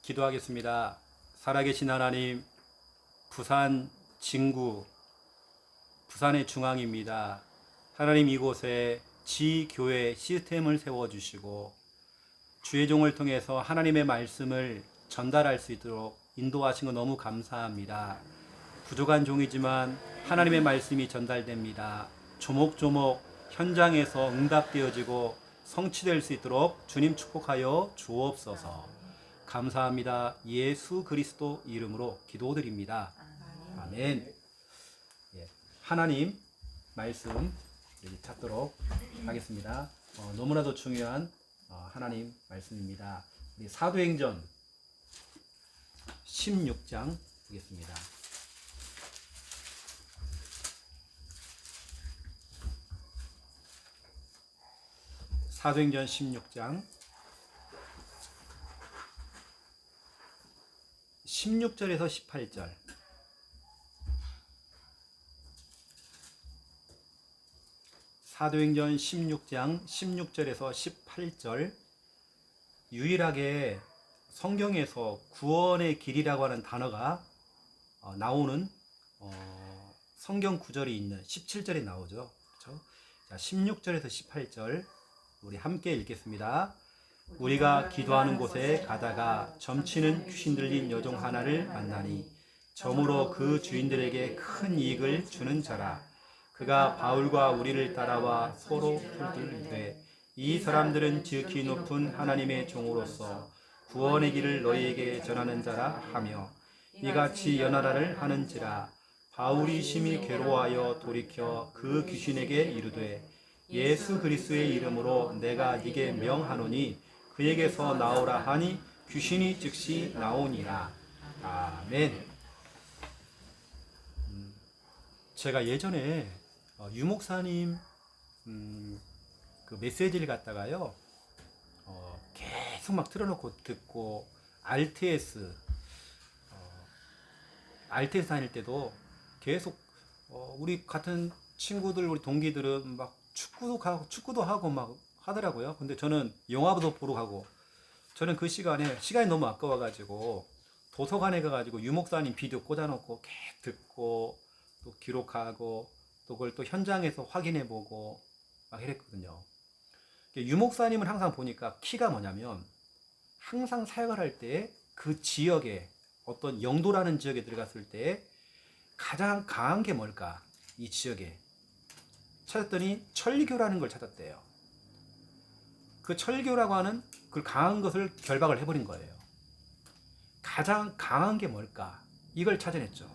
기도하겠습니다. 살아계신 하나님, 부산 진구, 부산의 중앙입니다. 하나님, 이곳에 지교회 시스템을 세워주시고 주의 종을 통해서 하나님의 말씀을 전달할 수 있도록 인도하신 거 너무 감사합니다. 부족한 종이지만 하나님의 말씀이 전달됩니다. 조목조목 현장에서 응답되어지고 성취될 수 있도록 주님 축복하여 주옵소서. 감사합니다. 예수 그리스도 이름으로 기도드립니다. 아멘. 하나님 말씀 찾도록 하겠습니다. 너무나도 중요한 하나님 말씀입니다. 우리 사도행전 16장 보겠습니다. 사도행전 16장 16절에서 18절. 사도행전 16장 16절에서 18절. 유일하게 성경에서 구원의 길이라고 하는 단어가 나오는 성경 구절이 있는 17절에 나오죠. 그렇죠? 자, 16절에서 18절 우리 함께 읽겠습니다. 우리가 기도하는 곳에 가다가 점치는 귀신 들린 여종 하나를 만나니 점으로 그 주인들에게 큰 이익을 주는 자라. 그가 바울과 우리를 따라와 서로 풀들되 이 사람들은 지극히 높은 하나님의 종으로서 구원의 길을 너희에게 전하는 자라 하며 이같이 연하라를 하는지라. 바울이 심히 괴로워하여 돌이켜 그 귀신에게 이르되 예수 그리스도의 이름으로 내가 네게 명하노니 그에게서 나오라 하니 귀신이 즉시 나오니라. 아멘. 제가 예전에 유 목사님 그 메시지를 갖다가요 계속 막 틀어놓고 듣고 RTS 다닐 때도 계속 우리 같은 친구들, 우리 동기들은 막 축구도 하고 막 하더라고요. 근데 저는 영화도 보러 가고, 저는 그 시간이 너무 아까워가지고 도서관에 가가지고 유 목사님 비디오 꽂아놓고 계속 듣고 또 기록하고 또 그걸 또 현장에서 확인해보고 막 이랬거든요. 유 목사님은 항상 보니까 키가 뭐냐면 항상 사역을 할 때 그 지역에 어떤 영도라는 지역에 들어갔을 때 가장 강한 게 뭘까? 이 지역에 찾았더니 철교라는 걸 찾았대요. 그 철교라고 하는 그 강한 것을 결박을 해버린 거예요. 가장 강한 게 뭘까? 이걸 찾아냈죠.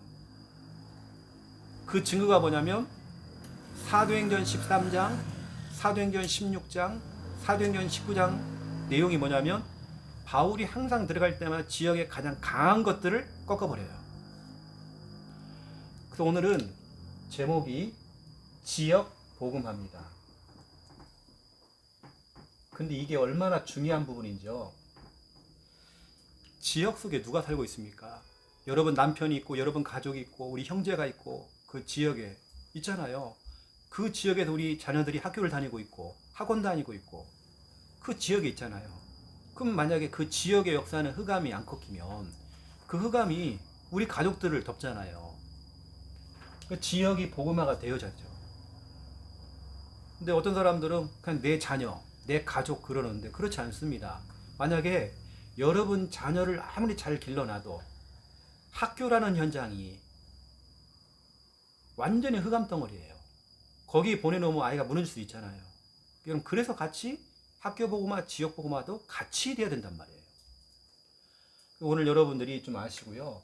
그 증거가 뭐냐면 사도행전 13장, 사도행전 16장, 사도행전 19장 내용이 뭐냐면 바울이 항상 들어갈 때마다 지역의 가장 강한 것들을 꺾어버려요. 그래서 오늘은 제목이 지역 복음화입니다. 근데 이게 얼마나 중요한 부분인지요. 지역 속에 누가 살고 있습니까? 여러분 남편이 있고 여러분 가족이 있고 우리 형제가 있고 그 지역에 있잖아요. 그 지역에서 우리 자녀들이 학교를 다니고 있고 학원 다니고 있고 그 지역에 있잖아요. 그럼 만약에 그 지역의 역사는 흑암이 안 꺾이면 그 흑암이 우리 가족들을 덮잖아요. 그 지역이 복음화가 되어졌죠. 근데 어떤 사람들은 그냥 내 자녀, 내 가족 그러는데 그렇지 않습니다. 만약에 여러분 자녀를 아무리 잘 길러놔도 학교라는 현장이 완전히 흑암 덩어리예요. 거기 보내놓으면 아이가 무너질 수 있잖아요. 그럼 그래서 같이 학교 복음화, 지역 복음화도 같이 돼야 된단 말이에요. 오늘 여러분들이 좀 아시고요.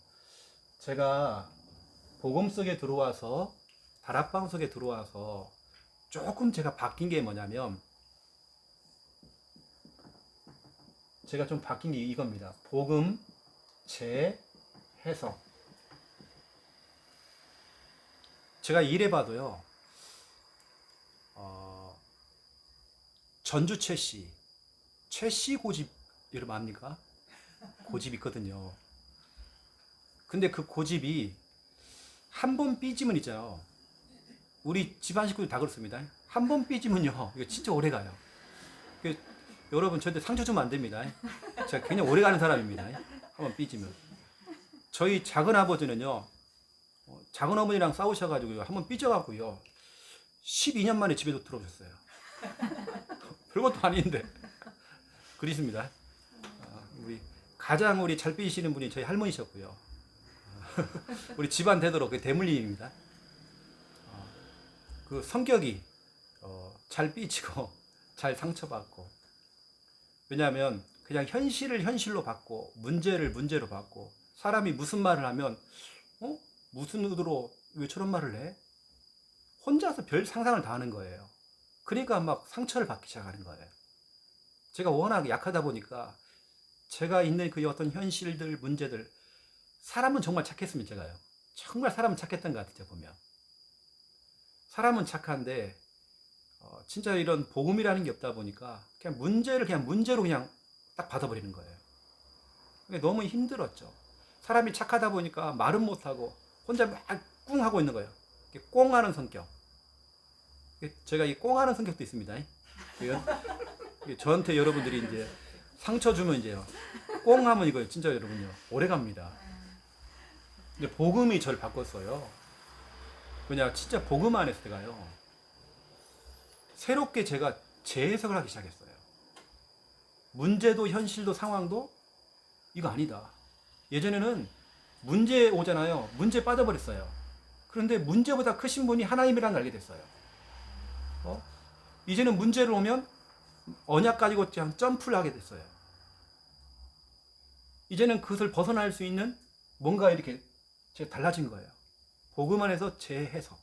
제가 복음 속에 들어와서 다락방 속에 들어와서 조금 제가 바뀐 게 뭐냐면 제가 좀 바뀐 게 이겁니다. 복음 재해석. 제가 이래봐도요. 전주 최씨 고집 여러분 압니까? 고집 있거든요. 근데 그 고집이 한 번 삐지면 있잖아요. 우리 집안 식구들 다 그렇습니다. 한 번 삐지면요, 이거 진짜 오래 가요. 여러분, 저한테 상처 주면 안 됩니다. 제가 굉장히 오래 가는 사람입니다. 한번 삐지면. 저희 작은 아버지는요, 작은 어머니랑 싸우셔가지고요, 한번 삐져갖고요, 12년 만에 집에 들어오셨어요. 별것도 아닌데. 그렇습니다. 우리 잘 삐시는 분이 저희 할머니셨고요. 우리 집안 되도록 그 대물림입니다. 그 성격이 잘 삐지고 잘 상처받고, 왜냐하면 그냥 현실을 현실로 받고 문제를 문제로 받고, 사람이 무슨 말을 하면 무슨 의도로 왜 저런 말을 해? 혼자서 별 상상을 다 하는 거예요. 그러니까 막 상처를 받기 시작하는 거예요. 제가 워낙 약하다 보니까 제가 있는 그 어떤 현실들, 문제들, 사람은 정말 착했습니다. 제가요. 정말 사람은 착했던 것 같아요. 제가 보면. 사람은 착한데 진짜 이런 복음이라는 게 없다 보니까 그냥 문제를 그냥 문제로 그냥 딱 받아버리는 거예요. 너무 힘들었죠. 사람이 착하다 보니까 말은 못하고 혼자 막 꿍 하고 있는 거예요. 꽁하는 성격. 제가 이 꽁하는 성격도 있습니다. 저한테 여러분들이 이제 상처 주면 이제요, 꽁 하면 이거 진짜 여러분요, 오래 갑니다. 근데 복음이 저를 바꿨어요. 그냥 진짜 복음 안에서 제가요, 새롭게 제가 재해석을 하기 시작했어요. 문제도 현실도 상황도 이거 아니다. 예전에는 문제 오잖아요. 문제 빠져버렸어요. 그런데 문제보다 크신 분이 하나님이라는 걸 알게 됐어요. 이제는 문제를 오면 언약 가지고 그냥 점프를 하게 됐어요. 이제는 그것을 벗어날 수 있는 뭔가 이렇게 제가 달라진 거예요. 복음 안에서 재해석.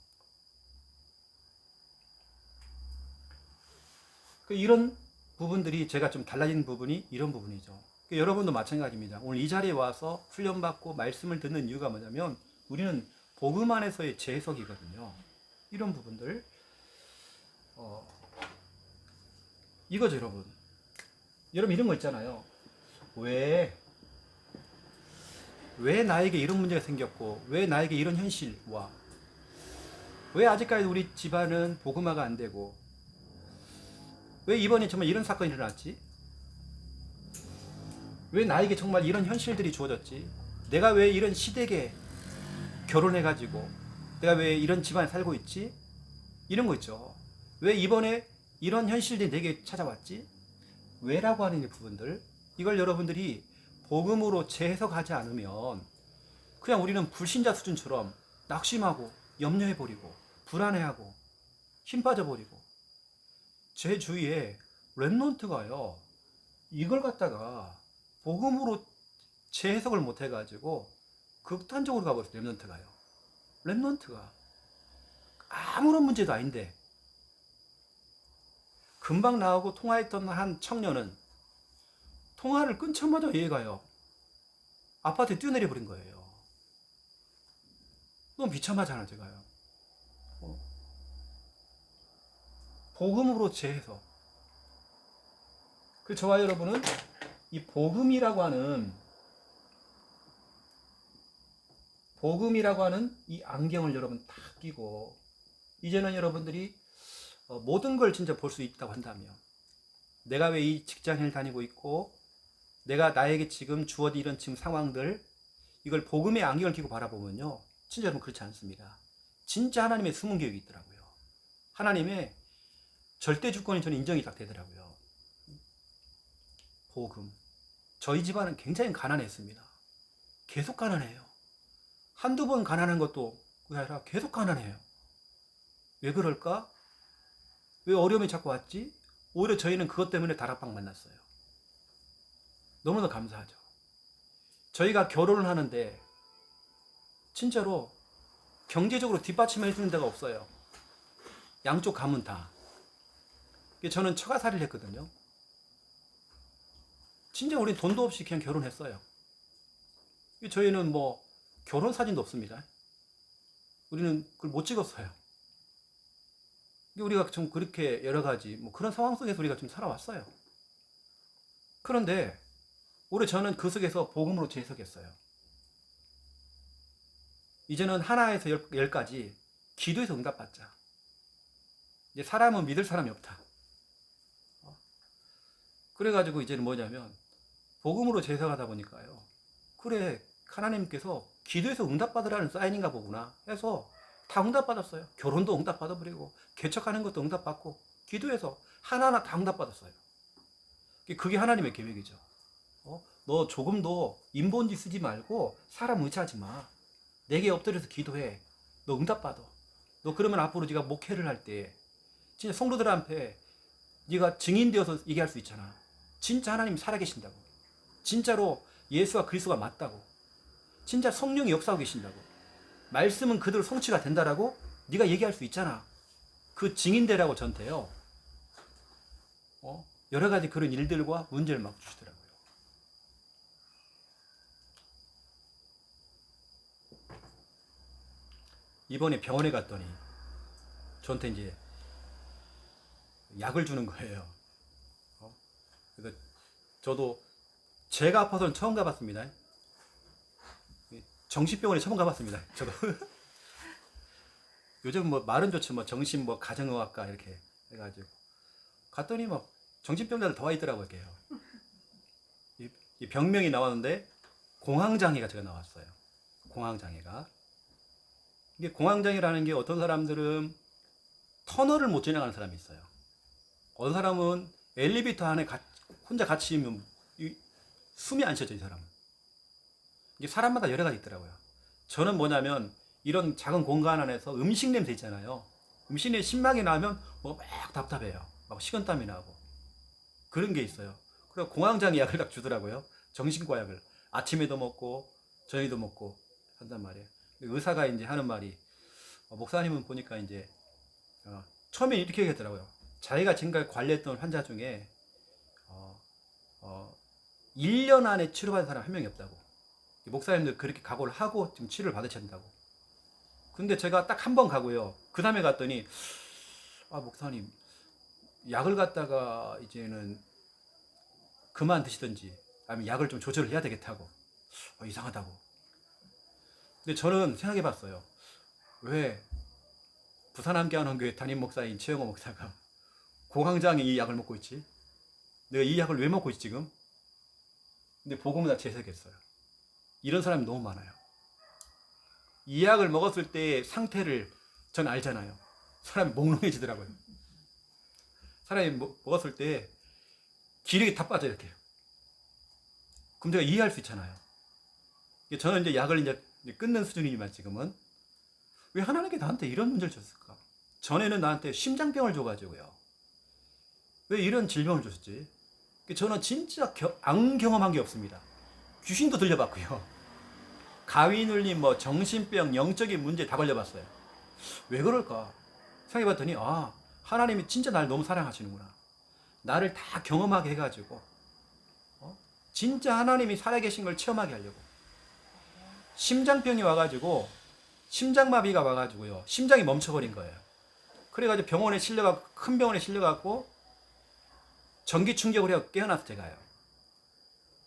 이런 부분들이 제가 좀 달라진 부분이 이런 부분이죠. 여러분도 마찬가지입니다. 오늘 이 자리에 와서 훈련받고 말씀을 듣는 이유가 뭐냐면 우리는 복음 안에서의 재해석이거든요. 이런 부분들 이거죠, 여러분. 여러분 이런 거 있잖아요. 왜 나에게 이런 문제가 생겼고, 왜 나에게 이런 현실과, 왜 아직까지 우리 집안은 복음화가 안 되고, 왜 이번에 정말 이런 사건이 일어났지? 왜 나에게 정말 이런 현실들이 주어졌지? 내가 왜 이런 시댁에 결혼해가지고 내가 왜 이런 집안에 살고 있지? 이런 거 있죠. 왜 이번에 이런 현실들이 내게 찾아왔지? 왜라고 하는 이 부분들, 이걸 여러분들이 복음으로 재해석하지 않으면 그냥 우리는 불신자 수준처럼 낙심하고 염려해버리고 불안해하고 힘 빠져버리고, 제 주위에 랩런트가요, 이걸 갖다가 복음으로 재해석을 못해가지고 극단적으로 가버렸어요. 랩런트가 아무런 문제도 아닌데, 금방 나오고 통화했던 한 청년은 통화를 끊자마자 얘가요, 아파트에 뛰어내려 버린 거예요. 너무 비참하잖아요, 제가요. 복음으로 재해석. 그 저와 여러분은 이 복음이라고 하는 이 안경을 여러분 다 끼고, 이제는 여러분들이 모든 걸 진짜 볼 수 있다고 한다면, 내가 왜 이 직장을 다니고 있고, 내가 나에게 지금 주어진 이런 지금 상황들, 이걸 복음의 안경을 끼고 바라보면요, 진짜 여러분 그렇지 않습니다. 진짜 하나님의 숨은 계획이 있더라고요. 하나님의 절대 주권이 저는 인정이 딱 되더라고요. 복음. 저희 집안은 굉장히 가난했습니다. 계속 가난해요. 한두 번 가난한 것도 아니라 계속 가난해요. 왜 그럴까? 왜 어려움이 자꾸 왔지? 오히려 저희는 그것 때문에 다락방 만났어요. 너무나 감사하죠. 저희가 결혼을 하는데 진짜로 경제적으로 뒷받침해 주는 데가 없어요. 양쪽 가문 다. 저는 처가살이를 했거든요. 진짜 우린 돈도 없이 그냥 결혼했어요. 저희는 뭐 결혼 사진도 없습니다. 우리는 그걸 못 찍었어요. 우리가 좀 그렇게 여러 가지 뭐 그런 상황 속에서 우리가 좀 살아왔어요. 그런데 올해 저는 그 속에서 복음으로 재해석했어요. 이제는 하나에서 열까지 기도해서 응답받자. 이제 사람은 믿을 사람이 없다. 그래가지고 이제는 뭐냐면 복음으로 재해석하다 보니까요, 그래, 하나님께서 기도해서 응답받으라는 사인인가 보구나 해서 다 응답받았어요. 결혼도 응답받아버리고 개척하는 것도 응답받고 기도해서 하나하나 다 응답받았어요. 그게 하나님의 계획이죠. 너 조금도 인본지 쓰지 말고 사람 의지하지 마. 내게 엎드려서 기도해. 너 응답받아. 너 그러면 앞으로 네가 목회를 할 때 진짜 성도들한테 네가 증인되어서 얘기할 수 있잖아. 진짜 하나님 살아계신다고. 진짜로 예수와 그리스도가 맞다고. 진짜 성령이 역사하고 계신다고. 말씀은 그대로 성취가 된다라고 네가 얘기할 수 있잖아. 그 증인되라고 전태요. 여러 가지 그런 일들과 문제를 막 주시더라고요. 이번에 병원에 갔더니 저한테 이제 약을 주는 거예요. 그래서 저도 제가 아파서는 처음 가봤습니다. 정신병원에 처음 가봤습니다. 저도 요즘 뭐 말은 좋지 뭐 정신 뭐 가정의학과 이렇게 해가지고 갔더니 막 정신병자들 더 와 있더라고요. 이 병명이 나왔는데 공황장애가 제가 나왔어요. 공황장애가. 이게 공황장애라는 게 어떤 사람들은 터널을 못 지나가는 사람이 있어요. 어떤 사람은 엘리베이터 안에 혼자 같이 있으면 숨이 안 쉬어져, 이 사람은. 이게 사람마다 여러 가지 있더라고요. 저는 뭐냐면 이런 작은 공간 안에서 음식 냄새 있잖아요. 음식 냄새 신막이 나면 뭐 막 답답해요. 막 식은땀이 나고. 그런 게 있어요. 그래서 공황장애 약을 딱 주더라고요. 정신과 약을. 아침에도 먹고 저녁에도 먹고 한단 말이에요. 의사가 이제 하는 말이 목사님은 보니까 이제 처음에 이렇게 얘기했더라고요. 자기가 지금까지 관리했던 환자 중에 1년 안에 치료받은 사람 한 명이 없다고. 목사님들 그렇게 각오를 하고 지금 치료를 받으셔야 된다고. 근데 제가 딱 한 번 가고요. 그 다음에 갔더니 목사님 약을 갖다가 이제는 그만 드시든지 아니면 약을 좀 조절을 해야 되겠다고. 이상하다고. 근데 저는 생각해 봤어요. 왜 부산 함께하는 교회 담임 목사인 최영호 목사가 공황장애 이 약을 먹고 있지? 내가 이 약을 왜 먹고 있지 지금? 근데 복음을 다 재석했어요. 이런 사람이 너무 많아요. 이 약을 먹었을 때 상태를 전 알잖아요. 사람이 몽롱해지더라고요. 사람이 먹었을 때 기력이 다 빠져 이렇게. 그럼 제가 이해할 수 있잖아요. 저는 이제 약을 이제 끊는 수준이지만 지금은 왜 하나님께 나한테 이런 문제를 줬을까? 전에는 나한테 심장병을 줘가지고요. 왜 이런 질병을 줬지? 저는 진짜 안 경험한 게 없습니다. 귀신도 들려봤고요. 가위 눌림, 뭐 정신병, 영적인 문제 다 걸려봤어요. 왜 그럴까? 생각해봤더니 하나님이 진짜 나를 너무 사랑하시는구나. 나를 다 경험하게 해가지고 진짜 하나님이 살아계신 걸 체험하게 하려고. 심장병이 와가지고 심장마비가 와가지고요. 심장이 멈춰버린 거예요. 그래가지고 큰 병원에 실려갖고 전기 충격을 해서 깨어나서 제가요.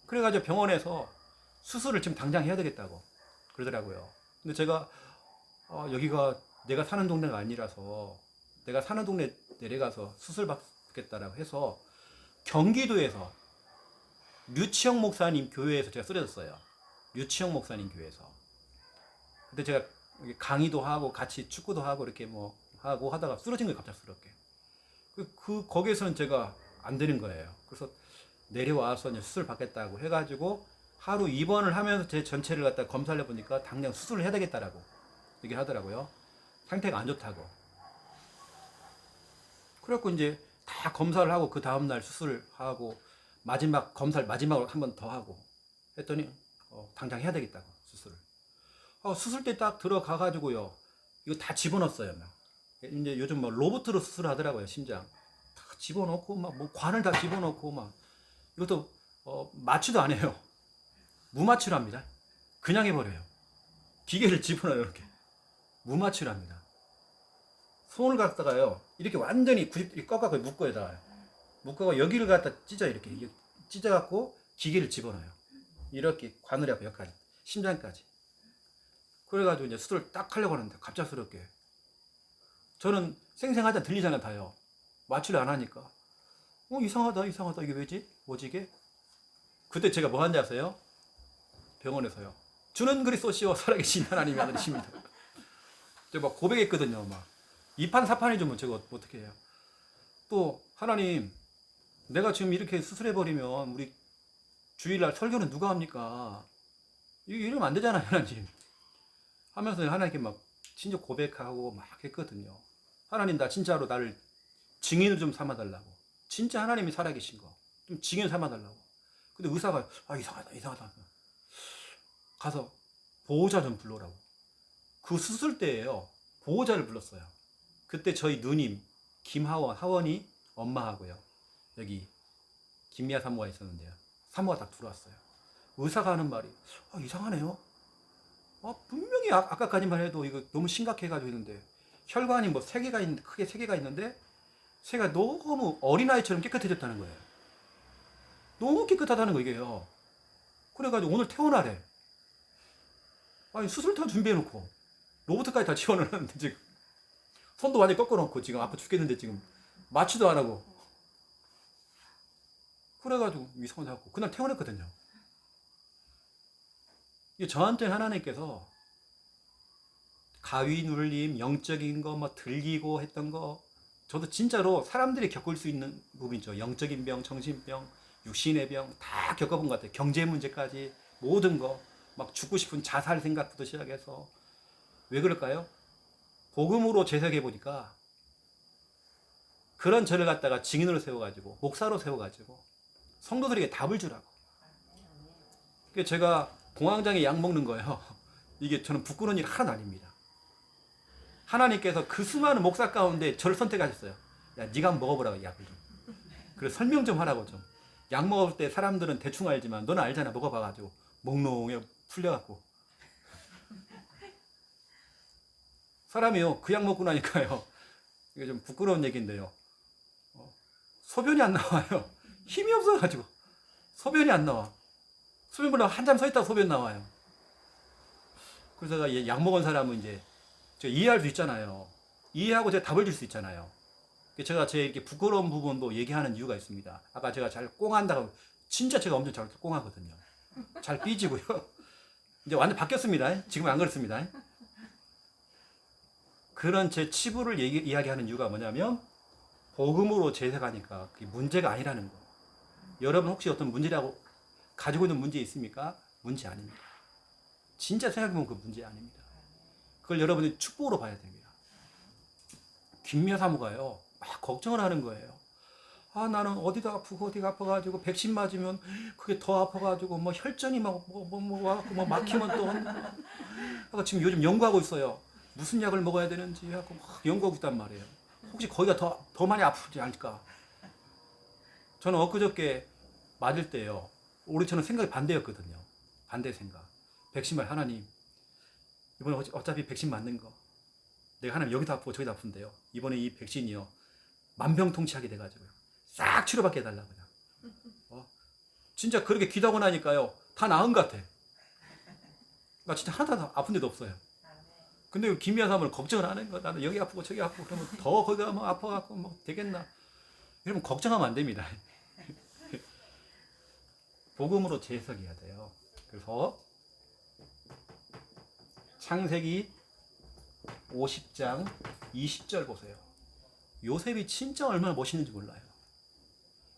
그래가지고 병원에서 수술을 지금 당장 해야 되겠다고 그러더라고요. 근데 제가 여기가 내가 사는 동네가 아니라서 내가 사는 동네 내려가서 수술 받겠다라고 해서 경기도에서 류치영 목사님 교회에서 제가 쓰러졌어요. 류치영 목사님 교회에서. 근데 제가 강의도 하고 같이 축구도 하고 이렇게 뭐 하고 하다가 쓰러진 거예요. 갑작스럽게. 거기에서는 제가 안 되는 거예요. 그래서 내려와서 이제 수술 받겠다고 해가지고 하루 입원을 하면서 제 전체를 갖다 검사를 해보니까 당장 수술을 해야 되겠다라고 얘기를 하더라고요. 상태가 안 좋다고. 그래갖고 이제 다 검사를 하고 그 다음날 수술을 하고 검사를 마지막으로 한 번 더 하고 했더니 당장 해야 되겠다고 수술을. 수술대 딱 들어가가지고요. 이거 다 집어넣었어요. 이제 요즘 뭐 로봇으로 수술하더라고요. 심장. 다 집어넣고 뭐 관을 다 집어넣고 이것도 마취도 안 해요. 무마취로 합니다. 그냥 해버려요. 기계를 집어넣어요. 이렇게. 무마취로 합니다. 손을 갖다가요. 이렇게 완전히 90도 꺾어서 묶어요. 묶어서 여기를 갖다 찢어요. 이렇게 찢어갖고 기계를 집어넣어요. 이렇게 관을하고 여기까지. 심장까지. 그래가지고 이제 수술을 딱 하려고 하는데 갑작스럽게 저는 생생하다 들리잖아요. 다요. 마취를 안 하니까 이상하다 이게 왜지? 뭐지 이게? 그때 제가 뭐 한지 아세요? 병원에서요. 주는 그리스도시요 살아계신 하나님의 아들이십니다. 제가 막 고백했거든요. 막 이판사판이죠. 뭐 제가 어떻게 해요. 또 하나님, 내가 지금 이렇게 수술해버리면 우리 주일날 설교는 누가 합니까? 이러면 안 되잖아요, 하나님. 하면서 하나님께 막 진짜 고백하고 막 했거든요. 하나님, 나 진짜로 나를 증인을 좀 삼아달라고. 진짜 하나님이 살아계신 거. 좀 증인 삼아달라고. 근데 의사가, 이상하다. 가서 보호자 좀 불러라고. 그 수술 때예요. 보호자를 불렀어요. 그때 저희 누님, 하원이 엄마하고요. 여기 김미아 사모가 있었는데요. 사모가 딱 들어왔어요. 의사가 하는 말이, 이상하네요. 분명히 아까까지만 해도 이거 너무 심각해가지고 있는데, 혈관이 뭐 크게 세 개가 있는데, 세 개가 너무 어린아이처럼 깨끗해졌다는 거예요. 너무 깨끗하다는 거, 이게요. 그래가지고 오늘 퇴원하래. 아니, 수술터 준비해놓고, 로봇까지 다 지원을 하는데, 지금. 손도 완전히 꺾어놓고, 지금 아파 죽겠는데, 지금. 마취도 안 하고. 그래가지고 이상하고, 그날 퇴원했거든요. 저한테는 하나님께서 가위 눌림, 영적인 거, 뭐 들리고 했던 거, 저도 진짜로 사람들이 겪을 수 있는 부분이죠. 영적인 병, 정신병, 육신의 병 다 겪어본 것 같아요. 경제 문제까지 모든 거, 막 죽고 싶은 자살 생각부터 시작해서. 왜 그럴까요? 복음으로 재석해 보니까 그런 저를 갖다가 증인으로 세워가지고, 목사로 세워가지고 성도들에게 답을 주라고. 그래서 제가 공황장애 약 먹는 거예요. 이게 저는 부끄러운 일 하나도 아닙니다. 하나님께서 그 수많은 목사 가운데 저를 선택하셨어요. 야, 네가 한번 먹어보라고, 약을 좀. 그래서 설명 좀 하라고 좀. 약 먹을 때 사람들은 대충 알지만 너는 알잖아. 먹어봐가지고 몽롱해 풀려갖고. 사람이요, 그 약 먹고 나니까요. 이게 좀 부끄러운 얘기인데요. 소변이 안 나와요. 힘이 없어가지고 소변이 안 나와. 소변보다 한참 서 있다가 소변 나와요. 그래서 제가 약 먹은 사람은 이제 제가 이해할 수 있잖아요. 이해하고 제가 답을 줄 수 있잖아요. 제가 제 이렇게 부끄러운 부분도 얘기하는 이유가 있습니다. 아까 제가 잘 꽁한다고, 진짜 제가 엄청 잘 꽁하거든요. 잘 삐지고요. 이제 완전 바뀌었습니다. 지금은 안 그렇습니다. 그런 제 치부를 이야기하는 이유가 뭐냐면, 복음으로 재생하니까 그게 문제가 아니라는 거. 여러분 혹시 어떤 문제라고 가지고 있는 문제 있습니까? 문제 아닙니다. 진짜 생각해보면 그 문제 아닙니다. 그걸 여러분이 축복으로 봐야 됩니다. 김미아 사모가요, 막 걱정을 하는 거예요. 나는 어디가 아프고 어디가 아파가지고 백신 맞으면 그게 더 아파가지고 뭐 혈전이 와갖고 뭐 막히면 또 지금 요즘 연구하고 있어요. 무슨 약을 먹어야 되는지 하고 막 연구하고 있단 말이에요. 혹시 거기가 더 많이 아프지 않을까? 저는 엊그저께 맞을 때요, 우리 저는 생각이 반대였거든요. 반대 생각. 백신 말, 하나님, 이번에 어차피 백신 맞는 거, 내가 하나님 여기도 아프고 저기도 아픈데요, 이번에 이 백신이요 만병통치하게 돼가지고요 싹 치료받게 해달라고. 그냥 진짜 그렇게 기도하고 나니까요 다 나은 것 같아. 나 진짜 하나도 아픈 데도 없어요. 근데 김미아 사모는 걱정을 하는 거야. 나는 여기 아프고 저기 아프고 그러면 더 거기가 뭐 아파갖고 뭐 되겠나. 이러면 걱정하면 안 됩니다. 복음으로 재해석해야 돼요. 그래서 창세기 50장 20절 보세요. 요셉이 진짜 얼마나 멋있는지 몰라요.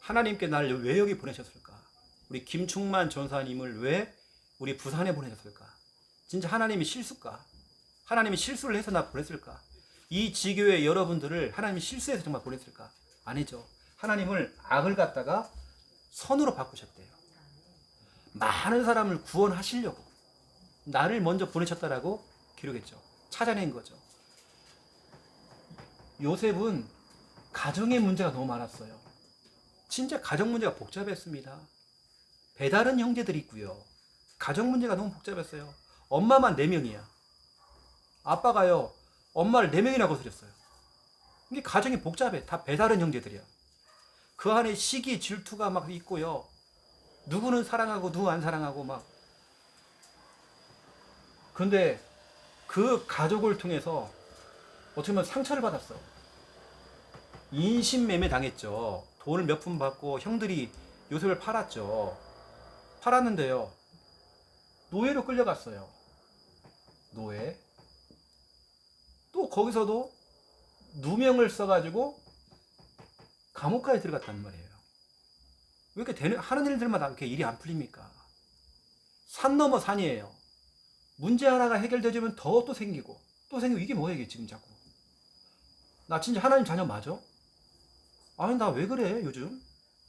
하나님께 나를 왜 여기 보내셨을까? 우리 김충만 전사님을 왜 우리 부산에 보내셨을까? 진짜 하나님이 실수일까? 하나님이 실수를 해서 나 보냈을까? 이 지교회 여러분들을 하나님이 실수해서 정말 보냈을까? 아니죠. 하나님을 악을 갖다가 선으로 바꾸셨대요. 많은 사람을 구원하시려고 나를 먼저 보내셨다라고 기록했죠. 찾아낸 거죠. 요셉은 가정의 문제가 너무 많았어요. 진짜 가정 문제가 복잡했습니다. 배다른 형제들이 있고요. 가정 문제가 너무 복잡했어요. 엄마만 4명이야. 아빠가요, 엄마를 4명이나 거스렸어요. 이게 가정이 복잡해. 다 배다른 형제들이야. 그 안에 시기, 질투가 막 있고요. 누구는 사랑하고 누구 안 사랑하고 막. 근데 그 가족을 통해서 어떻게 보면 상처를 받았어. 인신매매 당했죠. 돈을 몇 푼 받고 형들이 요셉을 팔았죠. 팔았는데요, 노예로 끌려갔어요. 노예. 또 거기서도 누명을 써가지고 감옥까지 들어갔단 말이에요. 왜 이렇게 하는 일들마다 이렇게 일이 안 풀립니까? 산 넘어 산이에요. 문제 하나가 해결되면 더 또 생기고 또 생기고, 이게 뭐야 이게 지금 자꾸. 나 진짜 하나님 자녀 맞아? 아니 나 왜 그래 요즘?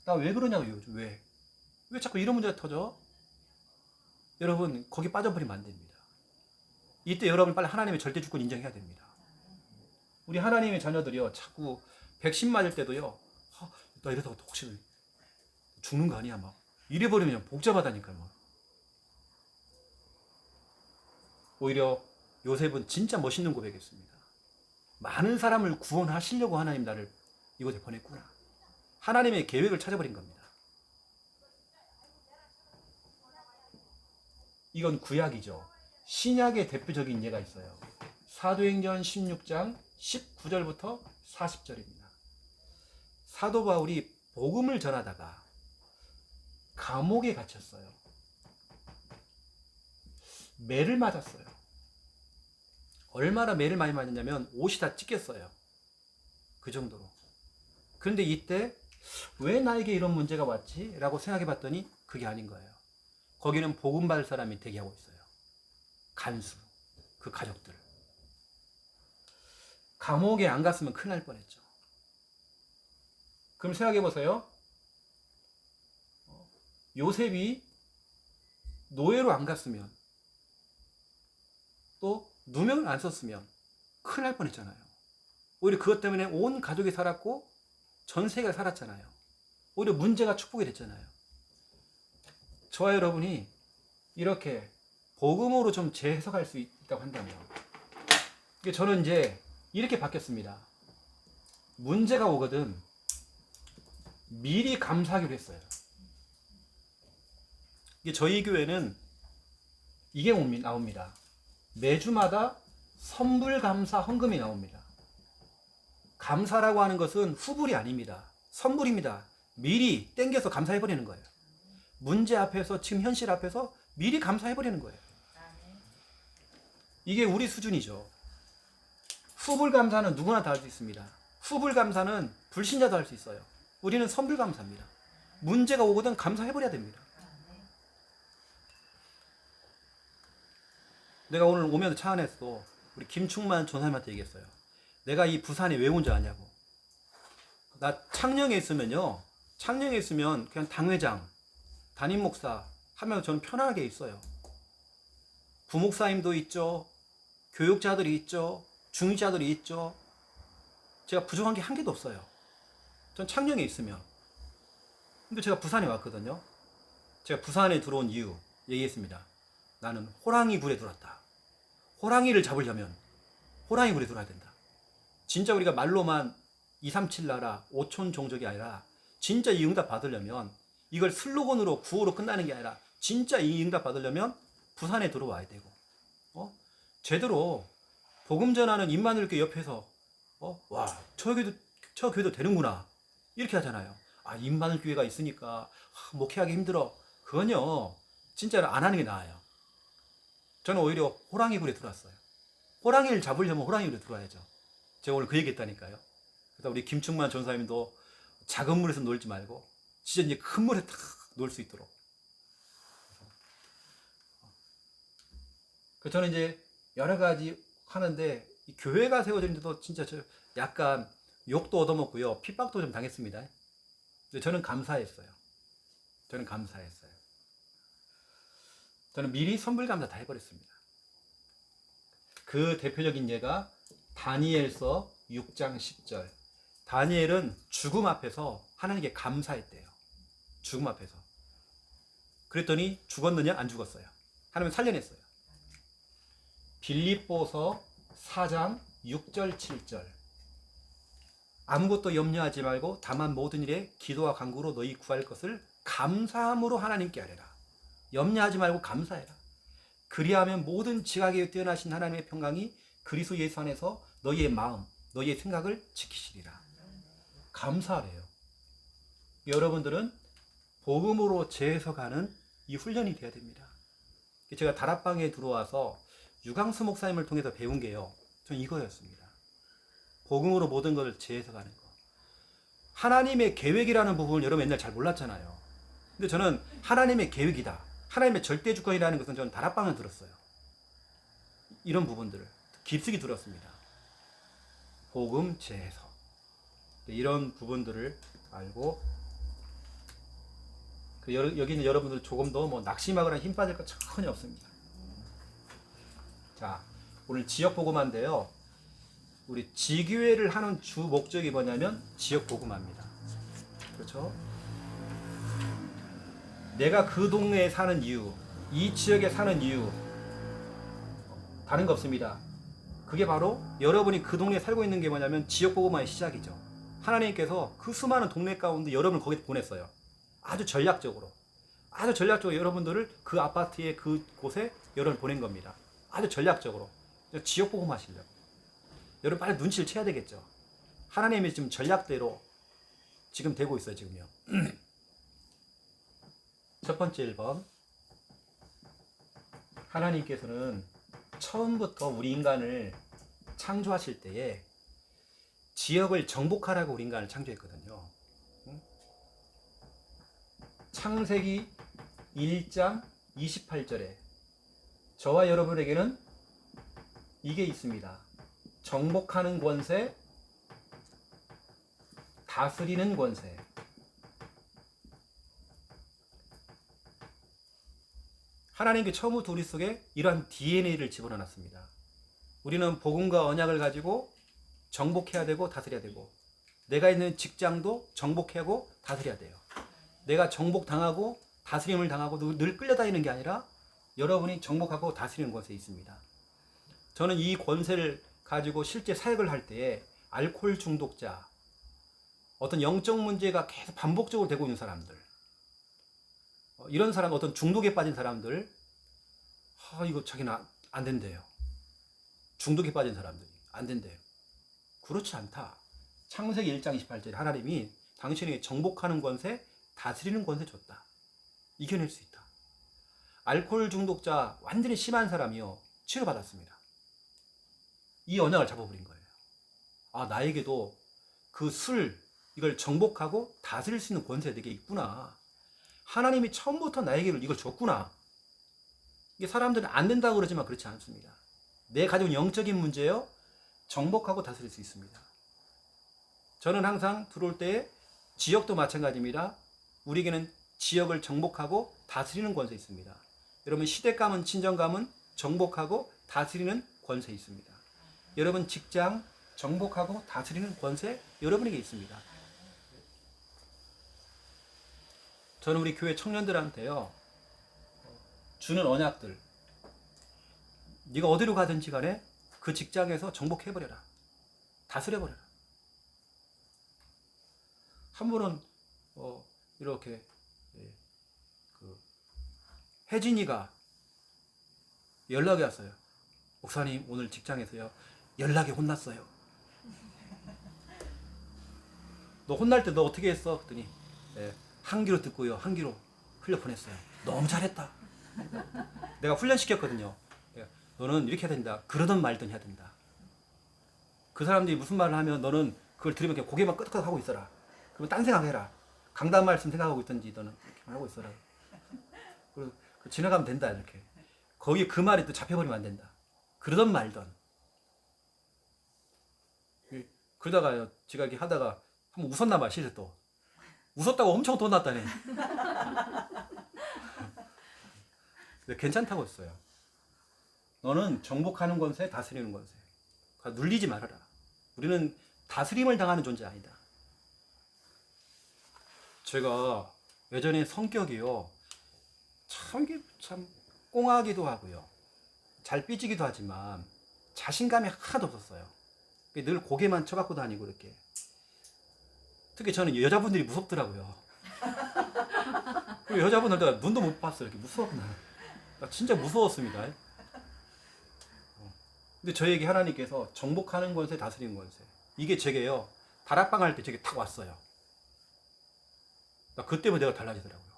나 왜 그러냐고 요즘. 왜 자꾸 이런 문제가 터져? 여러분 거기 빠져버리면 안 됩니다. 이때 여러분 빨리 하나님의 절대 주권 인정해야 됩니다. 우리 하나님의 자녀들이요 자꾸 백신 맞을 때도요, 나 이러다가 혹시 죽는 거 아니야 막 이래버리면 복잡하다니까요. 막. 오히려 요셉은 진짜 멋있는 고백했습니다. 많은 사람을 구원하시려고 하나님 나를 이곳에 보냈구나. 하나님의 계획을 찾아버린 겁니다. 이건 구약이죠. 신약의 대표적인 예가 있어요. 사도행전 16장 19절부터 40절입니다. 사도 바울이 복음을 전하다가 감옥에 갇혔어요. 매를 맞았어요. 얼마나 매를 많이 맞았냐면 옷이 다 찢겼어요. 그 정도로. 그런데 이때 왜 나에게 이런 문제가 왔지? 라고 생각해 봤더니 그게 아닌 거예요. 거기는 복음 받을 사람이 대기하고 있어요. 간수, 그 가족들. 감옥에 안 갔으면 큰일 날 뻔했죠. 그럼 생각해 보세요. 요셉이 노예로 안 갔으면, 또 누명을 안 썼으면 큰일 날 뻔했잖아요. 오히려 그것 때문에 온 가족이 살았고 전 세계가 살았잖아요. 오히려 문제가 축복이 됐잖아요. 저와 여러분이 이렇게 복음으로 좀 재해석할 수 있다고 한다면, 저는 이제 이렇게 바뀌었습니다. 문제가 오거든 미리 감사하기로 했어요. 저희 교회는 이게 나옵니다. 매주마다 선불 감사 헌금이 나옵니다. 감사라고 하는 것은 후불이 아닙니다. 선불입니다. 미리 땡겨서 감사해버리는 거예요. 문제 앞에서, 지금 현실 앞에서 미리 감사해버리는 거예요. 이게 우리 수준이죠. 후불 감사는 누구나 다 할 수 있습니다. 후불 감사는 불신자도 할 수 있어요. 우리는 선불 감사입니다. 문제가 오거든 감사해버려야 됩니다. 내가 오늘 오면서 차 안에서 우리 김충만 전사님한테 얘기했어요. 내가 이 부산에 왜 온 줄 아냐고. 나 창녕에 있으면요, 창녕에 있으면 그냥 당회장, 담임 목사 하면 저는 편안하게 있어요. 부목사님도 있죠, 교육자들이 있죠, 중위자들이 있죠. 제가 부족한 게 한 개도 없어요. 전 창녕에 있으면. 근데 제가 부산에 왔거든요. 제가 부산에 들어온 이유 얘기했습니다. 나는 호랑이 굴에 들어왔다. 호랑이를 잡으려면 호랑이 굴에 들어와야 된다. 진짜 우리가 말로만 237 나라 5촌 종족이 아니라 진짜 이 응답 받으려면, 이걸 슬로건으로 구호로 끝나는 게 아니라 진짜 이 응답 받으려면 부산에 들어와야 되고, 제대로 복음 전하는 임마누엘교회 옆에서 와, 저 교회도 되는구나 이렇게 하잖아요. 아, 임마누엘교회가 있으니까 목회하기 힘들어. 그건요 진짜로 안 하는 게 나아요. 저는 오히려 호랑이 굴에 들어왔어요. 호랑이를 잡으려면 호랑이 굴에 들어와야죠. 제가 오늘 그 얘기 했다니까요. 그래서 우리 김충만 전사님도 작은 물에서 놀지 말고 진짜 이제 큰 물에 탁 놀 수 있도록. 저는 이제 여러 가지 하는데, 이 교회가 세워지는데도 진짜 저 약간 욕도 얻어먹고요, 핍박도 좀 당했습니다. 근데 저는 감사했어요. 저는 미리 선불 감사 다 해버렸습니다. 그 대표적인 예가 다니엘서 6장 10절. 다니엘은 죽음 앞에서 하나님께 감사했대요. 죽음 앞에서. 그랬더니 죽었느냐? 안 죽었어요. 하나님 살려냈어요. 빌립보서 4장 6절 7절. 아무것도 염려하지 말고 다만 모든 일에 기도와 간구로 너희 구할 것을 감사함으로 하나님께 아뢰라. 염려하지 말고 감사해라. 그리하면 모든 지각에 뛰어나신 하나님의 평강이 그리스도 예수 안에서 너희의 마음, 너희의 생각을 지키시리라. 감사하래요. 여러분들은 복음으로 재해석하는 이 훈련이 되어야 됩니다. 제가 다락방에 들어와서 유광수 목사님을 통해서 배운 게요, 전 이거였습니다. 복음으로 모든 것을 재해석하는 거. 하나님의 계획이라는 부분을 여러분 옛날 잘 몰랐잖아요. 근데 저는 하나님의 계획이다, 하나님의 절대 주권이라는 것은 저는 다락방을 들었어요. 이런 부분들을 깊숙이 들었습니다. 복음 재해석, 이런 부분들을 알고, 여기 있는 여러분들 조금도 뭐 낙심하거나 힘 빠질 거 전혀 없습니다. 자, 오늘 지역 복음화인데요, 우리 지교회를 하는 주 목적이 뭐냐면 지역 복음화입니다. 그렇죠? 내가 그 동네에 사는 이유, 이 지역에 사는 이유, 다른 거 없습니다. 그게 바로 여러분이 그 동네에 살고 있는 게 뭐냐면 지역 복음화의 시작이죠. 하나님께서 그 수많은 동네 가운데 여러분을 거기 보냈어요. 아주 전략적으로 여러분들을 그 아파트의 그 곳에 여러분을 보낸 겁니다. 아주 전략적으로 지역 복음화 하시려고. 여러분 빨리 눈치를 채야 되겠죠. 하나님의 지금 전략대로 지금 되고 있어요, 지금요. 첫 번째 1번. 하나님께서는 처음부터 우리 인간을 창조하실 때에 지역을 정복하라고 우리 인간을 창조했거든요. 창세기 1장 28절에 저와 여러분에게는 이게 있습니다. 정복하는 권세, 다스리는 권세. 하나님께 처음부터 우리 속에 이러한 DNA를 집어넣었습니다. 우리는 복음과 언약을 가지고 정복해야 되고 다스려야 되고, 내가 있는 직장도 정복해야 하고 다스려야 돼요. 내가 정복당하고 다스림을 당하고 늘 끌려다니는 게 아니라 여러분이 정복하고 다스리는 권세에 있습니다. 저는 이 권세를 가지고 실제 사역을 할 때에 알코올 중독자, 어떤 영적 문제가 계속 반복적으로 되고 있는 사람들, 이런 사람, 어떤 중독에 빠진 사람들, 이거 자기는 안 된대요. 중독에 빠진 사람들이 안 된대요. 그렇지 않다. 창세기 1장 28절에 하나님이 당신에게 정복하는 권세, 다스리는 권세 줬다. 이겨낼 수 있다. 알코올 중독자 완전히 심한 사람이요, 치료받았습니다. 이 언약을 잡아버린 거예요. 나에게도 그 술, 이걸 정복하고 다스릴 수 있는 권세가 되게 있구나. 하나님이 처음부터 나에게 이걸 줬구나. 이게 사람들은 안 된다고 그러지만 그렇지 않습니다. 내 가지고 있는 영적인 문제요, 정복하고 다스릴 수 있습니다. 저는 항상 들어올 때 지역도 마찬가지입니다. 우리에게는 지역을 정복하고 다스리는 권세 있습니다. 여러분 시댁감은 친정감은 정복하고 다스리는 권세 있습니다. 여러분 직장 정복하고 다스리는 권세 여러분에게 있습니다. 저는 우리 교회 청년들한테요, 주는 언약들, 네가 어디로 가든지 간에 그 직장에서 정복해버려라. 다스려버려라. 한 분은 이렇게 혜진이가 연락이 왔어요. 목사님, 오늘 직장에서요 연락에 혼났어요. 너 혼날 때 너 어떻게 했어? 그랬더니 한 귀로 듣고요, 한 귀로 흘려 보냈어요. 너무 잘했다. 내가 훈련시켰거든요. 너는 이렇게 해야 된다. 그러든 말든 해야 된다. 그 사람들이 무슨 말을 하면 너는 그걸 들으면 그냥 고개만 끄덕끄덕 하고 있어라. 그러면 딴 생각해라. 강단 말씀 생각하고 있든지 너는 이렇게만 하고 있어라. 그리고 지나가면 된다. 이렇게. 거기에 그 말이 또 잡혀버리면 안 된다. 그러든 말든. 그러다가 제가 이렇게 하다가 한번 웃었나 봐, 실제 또. 웃었다고 엄청 돈 났다네. 괜찮다고 했어요. 너는 정복하는 권세, 다스리는 권세. 눌리지 말아라. 우리는 다스림을 당하는 존재 아니다. 제가 예전에 성격이요, 참 꽁하기도 하고요, 잘 삐지기도 하지만 자신감이 하나도 없었어요. 늘 고개만 쳐갖고 다니고 이렇게. 특히 저는 여자분들이 무섭더라고요. 그리고 여자분들 눈도 못 봤어요. 이렇게 무서웠구나. 나 진짜 무서웠습니다. 근데 저에게 하나님께서 정복하는 권세, 다스리는 권세, 이게 제게요, 다락방 할 때 제게 탁 왔어요. 그때부터 내가 달라지더라고요.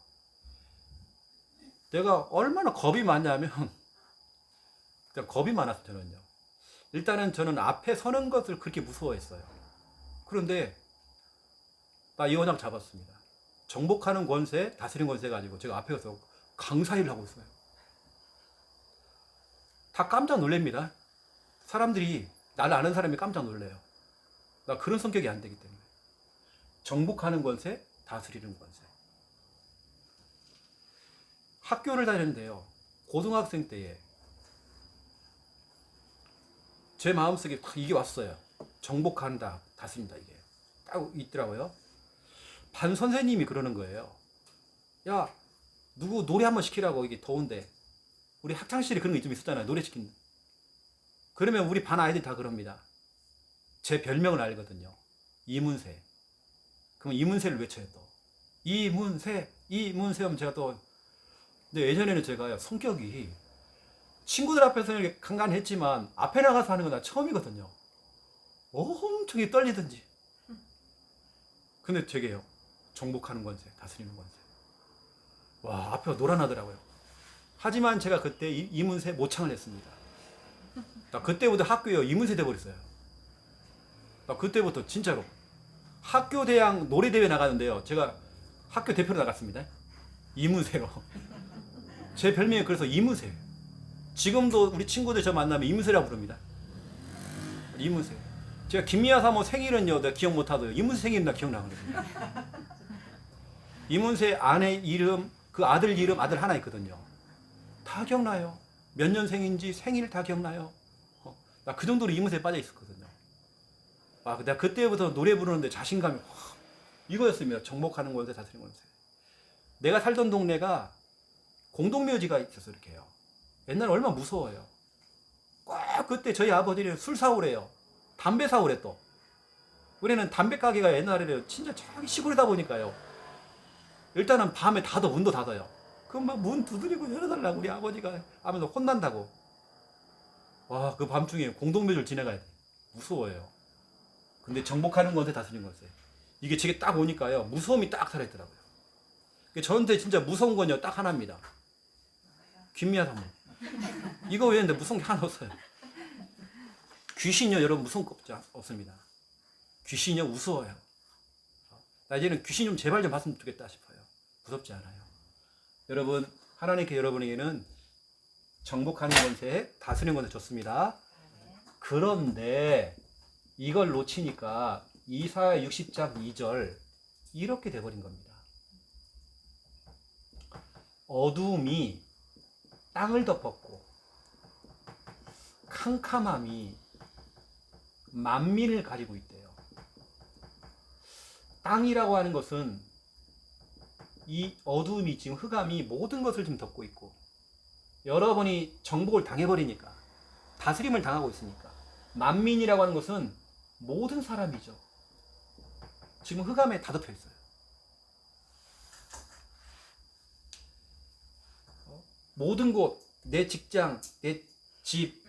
내가 얼마나 겁이 많냐면 겁이 많았어요. 저는요. 일단은 저는 앞에 서는 것을 그렇게 무서워했어요. 그런데 나 이 원장 잡았습니다. 정복하는 권세, 다스리는 권세 가지고 제가 앞에 가서 강사일을 하고 있어요. 다 깜짝 놀랍니다. 사람들이 나를 아는 사람이 깜짝 놀래요. 나 그런 성격이 안 되기 때문에. 정복하는 권세, 다스리는 권세. 학교를 다니는데요. 고등학생 때에 제 마음속에 이게 왔어요. 정복한다, 다스린다 이게 딱 있더라고요. 반 선생님이 그러는 거예요. 야, 누구 노래 한번 시키라고. 이게 더운데. 우리 학창시절에 그런 거 좀 있었잖아요. 노래 시킨다. 그러면 우리 반 아이들이 다 그럽니다. 제 별명을 알거든요. 이문세. 그럼 이문세를 외쳐요 또. 이문세, 이문세 하면 제가 또. 근데 예전에는 제가요, 성격이 친구들 앞에서는 이렇게 간간했지만 앞에 나가서 하는 건 나 처음이거든요. 엄청 떨리든지. 근데 되게요. 정복하는 권세, 다스리는 권세. 와, 앞에가 노란하더라고요. 하지만 제가 그때 이문세 모창을 했습니다. 나 그때부터 학교에 이문세 돼버렸어요. 나 그때부터 진짜로 학교 대항 노래대회 나가는데요. 제가 학교 대표로 나갔습니다. 이문세로. 제 별명이 그래서 이문세. 지금도 우리 친구들 저 만나면 이문세라고 부릅니다. 이문세. 제가 김미아 사모 생일은요, 내가 기억 못하고요. 이문세 생일은 나 기억나거든요. 이문세 아내 이름, 그 아들 이름, 아들 하나 있거든요. 다 기억나요. 몇 년생인지 생일 다 기억나요. 나 그 정도로 이문세에 빠져 있었거든요. 아, 내가 그때부터 노래 부르는데 자신감이 이거였습니다. 정복하는 권세, 다스리는 권세. 내가 살던 동네가 공동묘지가 있어서 이렇게 해요. 옛날에 얼마나 무서워요. 꼭 그때 저희 아버지는 술 사오래요. 담배 사오래 또. 우리는 담배 가게가 옛날에는 진짜 저기 시골이다 보니까요. 일단은 밤에 닫아, 문도 닫아요. 그럼 막 문 두드리고 열어달라고 우리 아버지가 하면서 혼난다고. 와, 그 밤중에 공동묘지를 지나가야 돼. 무서워요. 근데 정복하는 건데 다스리는 거세요. 이게 제게 딱 오니까요. 무서움이 딱 살아있더라고요. 저한테 진짜 무서운 건요. 딱 하나입니다. 김미아 사모. 이거 외에는 무서운 게 하나 없어요. 귀신요, 여러분 무서운 거 없습니다. 귀신요, 무서워요. 나 이제는 귀신 좀 제발 좀 봤으면 좋겠다 싶어요. 무섭지 않아요. 여러분, 하나님께 여러분에게는 정복하는 권세, 다스리는 권세 좋습니다. 그런데 이걸 놓치니까 이사야 60장 2절 이렇게 돼버린 겁니다. 어두움이 땅을 덮었고 캄캄함이 만민을 가지고 있대요. 땅이라고 하는 것은 이 어두움이 지금 흑암이 모든 것을 지금 덮고 있고 여러분이 정복을 당해버리니까 다스림을 당하고 있으니까 만민이라고 하는 것은 모든 사람이죠. 지금 흑암에 다 덮여 있어요. 모든 곳, 내 직장, 내 집,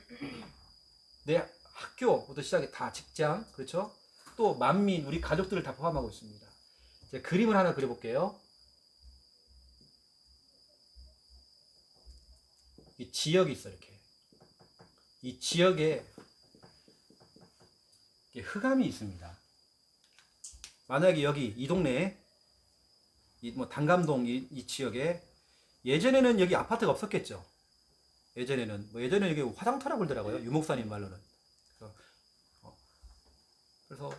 내 학교부터 시작해 다 직장, 그렇죠? 또 만민, 우리 가족들을 다 포함하고 있습니다. 제가 그림을 하나 그려볼게요. 이 지역이 있어 이렇게. 이 지역에 흑암이 있습니다. 만약에 여기 이 동네에 뭐 단감동 이 지역에 예전에는 여기 아파트가 없었겠죠. 예전에는 예전에 여기 화장터라고 그러더라고요. 유목사님 말로는. 그래서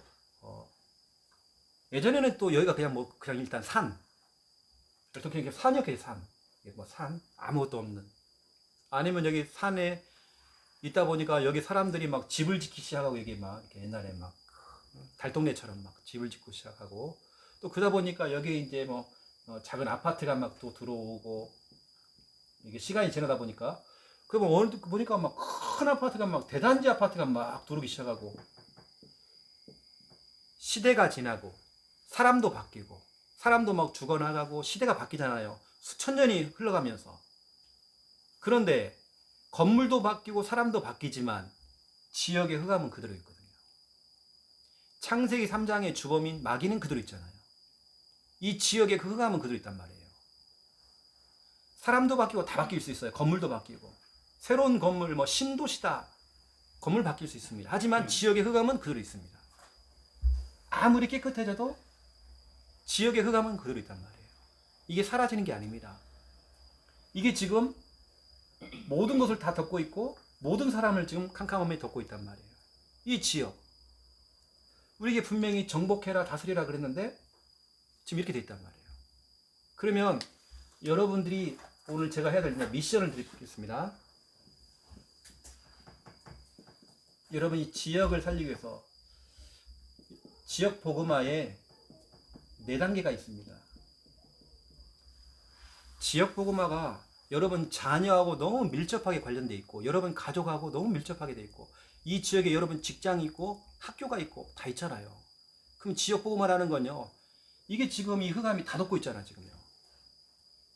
예전에는 또 여기가 그냥 일단 산. 그냥 산이었겠지 산. 뭐 산 아무것도 없는. 아니면 여기 산에 있다 보니까 여기 사람들이 막 집을 짓기 시작하고 여기 막 이렇게 옛날에 막 달동네처럼 막 집을 짓고 시작하고 또 그러다 보니까 여기 이제 뭐 작은 아파트가 막 또 들어오고 이게 시간이 지나다 보니까 그러면 어느 보니까 막 큰 아파트가 막 대단지 아파트가 막 들어오기 시작하고 시대가 지나고 사람도 바뀌고 사람도 막 죽어나가고 시대가 바뀌잖아요. 수천 년이 흘러가면서. 그런데 건물도 바뀌고 사람도 바뀌지만 지역의 흑암은 그대로 있거든요. 창세기 3장의 주범인 마귀는 그대로 있잖아요. 이 지역의 그 흑암은 그대로 있단 말이에요. 사람도 바뀌고 다 바뀔 수 있어요. 건물도 바뀌고. 새로운 건물, 뭐 신도시다. 건물 바뀔 수 있습니다. 하지만 지역의 흑암은 그대로 있습니다. 아무리 깨끗해져도 지역의 흑암은 그대로 있단 말이에요. 이게 사라지는 게 아닙니다. 이게 지금 모든 것을 다 덮고 있고 모든 사람을 지금 캄캄함에 덮고 있단 말이에요. 이 지역. 우리에게 분명히 정복해라 다스리라 그랬는데 지금 이렇게 돼 있단 말이에요. 그러면 여러분들이 오늘 제가 해야 될 미션을 드리겠습니다. 여러분이 지역을 살리기 위해서 지역 복음화에 4단계가 있습니다. 지역 복음화가 여러분 자녀하고 너무 밀접하게 관련돼 있고 여러분 가족하고 너무 밀접하게 돼 있고 이 지역에 여러분 직장이 있고 학교가 있고 다 있잖아요. 그럼 지역 복음화라는 건요. 이게 지금 이 흑암이 다 덮고 있잖아 지금요.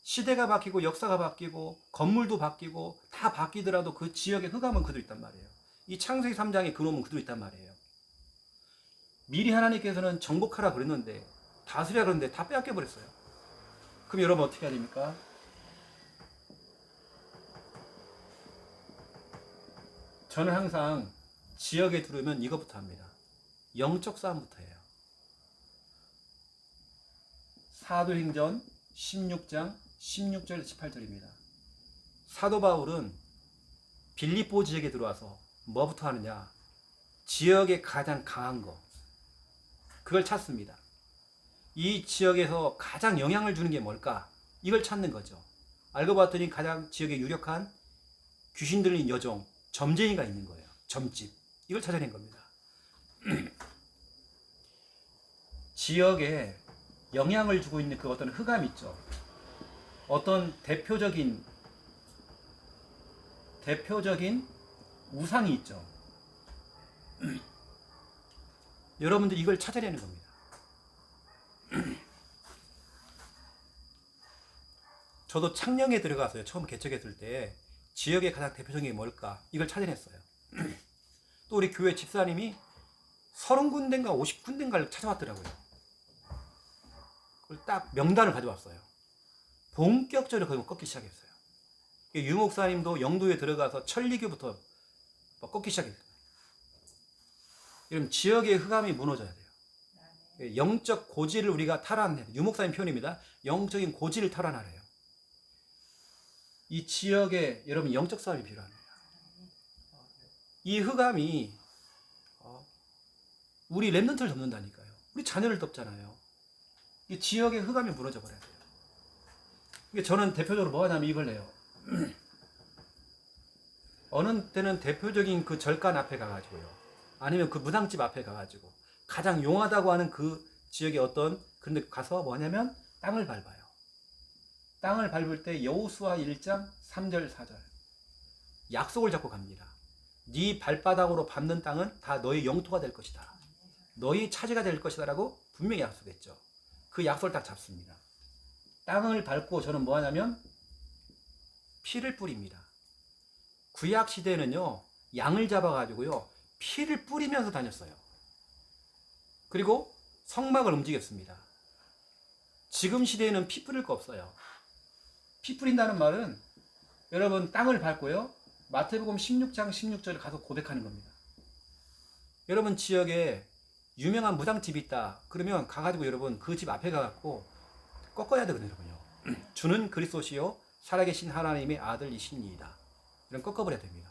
시대가 바뀌고 역사가 바뀌고 건물도 바뀌고 다 바뀌더라도 그 지역의 흑암은 그대로 있단 말이에요. 이 창세기 3장의 그놈은 그대로 있단 말이에요. 미리 하나님께서는 정복하라 그랬는데 다스리라 그랬는데 다 빼앗겨 버렸어요. 그럼 여러분 어떻게 해야 됩니까? 저는 항상 지역에 들어오면 이것부터 합니다. 영적 싸움부터 해요. 사도행전 16장 16절 18절입니다. 사도 바울은 빌립보 지역에 들어와서 뭐부터 하느냐? 지역에 가장 강한 거. 그걸 찾습니다. 이 지역에서 가장 영향을 주는 게 뭘까? 이걸 찾는 거죠. 알고 봤더니 가장 지역에 유력한 귀신 들린 여종, 점쟁이가 있는 거예요. 점집. 이걸 찾아낸 겁니다. 지역에 영향을 주고 있는 그 어떤 흑암 있죠. 어떤 대표적인 우상이 있죠. 여러분들 이걸 찾아내는 겁니다. 저도 창녕에 들어가서요. 처음 개척했을 때 지역의 가장 대표적인 게 뭘까? 이걸 찾아냈어요. 또 우리 교회 집사님이 30군데인가 50군데인가를 찾아왔더라고요. 그걸 딱 명단을 가져왔어요. 본격적으로 거기 꺾기 시작했어요. 유 목사님도 영도에 들어가서 천리교부터 꺾기 시작했어요. 여러분 지역의 흑암이 무너져야 돼요. 영적 고지를 우리가 탈환해야 돼요. 유 목사님 표현입니다. 영적인 고지를 탈환하래요. 이 지역에 여러분 영적 싸움이 필요합니다. 이 흑암이 우리 랩런트를 덮는다니까요. 우리 자녀를 덮잖아요. 이 지역의 흑암이 무너져 버려야 돼요. 저는 대표적으로 뭐 하냐면 이걸 해요. 어느 때는 대표적인 그 절간 앞에 가가지고요. 아니면 그 무당집 앞에 가가지고 가장 용하다고 하는 그 지역의 어떤 그런 데 가서 뭐 하냐면 땅을 밟아요. 땅을 밟을 때 여호수아 1장 3절 4절 약속을 잡고 갑니다. 네 발바닥으로 밟는 땅은 다 너의 영토가 될 것이다. 너희 차지가 될 것이다 라고 분명히 약속했죠. 그 약속을 딱 잡습니다. 땅을 밟고 저는 뭐 하냐면 피를 뿌립니다. 구약 시대는요 양을 잡아가지고요 피를 뿌리면서 다녔어요. 그리고 성막을 움직였습니다. 지금 시대에는 피 뿌릴 거 없어요. 피 뿌린다는 말은 여러분 땅을 밟고요 마태복음 16장 16절을 가서 고백하는 겁니다. 여러분 지역에 유명한 무당집이 있다 그러면 가가지고 여러분 그 집 앞에 가갖고 꺾어야 되거든요. 여러분요. 주는 그리스도시요 살아계신 하나님의 아들이시니이다. 이런 꺾어버려야 됩니다.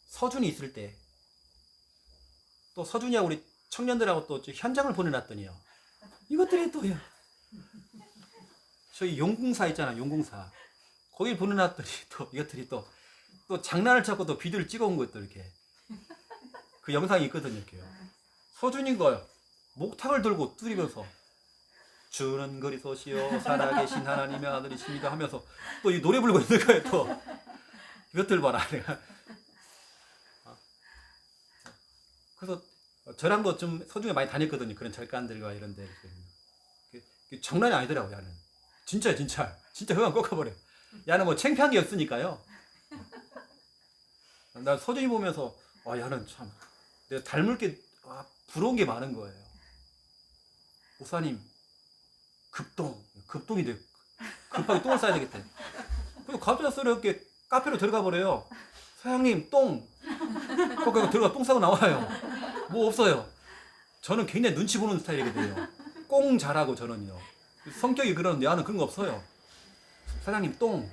서준이 있을 때 또 서준이하고 우리 청년들하고 또 현장을 보내놨더니요. 이것들이 또요. 저희 용궁사 있잖아, 용궁사. 거기 보내놨더니 또 이것들이 또 장난을 찾고 또 비디오를 찍어온 것도 이렇게. 그 영상이 있거든요, 이렇게요. 서준이가 목탁을 들고 뚜리면서 주는 그리스도시요 살아계신 하나님의 아들이십니다 하면서 또 이 노래 부르고 있는 거예요, 또. 이것들 봐라, 내가. 그래서 저랑도 좀 서중에 많이 다녔거든요. 그런 절간들과 이런 데. 장난이 아니더라고요, 야는. 진짜 흑암 꺾어버려. 야는 뭐 창피한 게 없으니까요. 나 서준이 보면서, 야는 참, 내가 닮을 게, 부러운 게 많은 거예요. 목사님 급동이 돼. 급하게 똥을 싸야 되겠대. 그리고 갑자기 이렇게 카페로 들어가 버려요. 사장님 똥. 거기 들어가 똥 싸고 나와요. 뭐 없어요. 저는 굉장히 눈치 보는 스타일이거든요. 꽁 잘하고 저는요. 성격이 그런 야는 그런 거 없어요. 사장님 똥.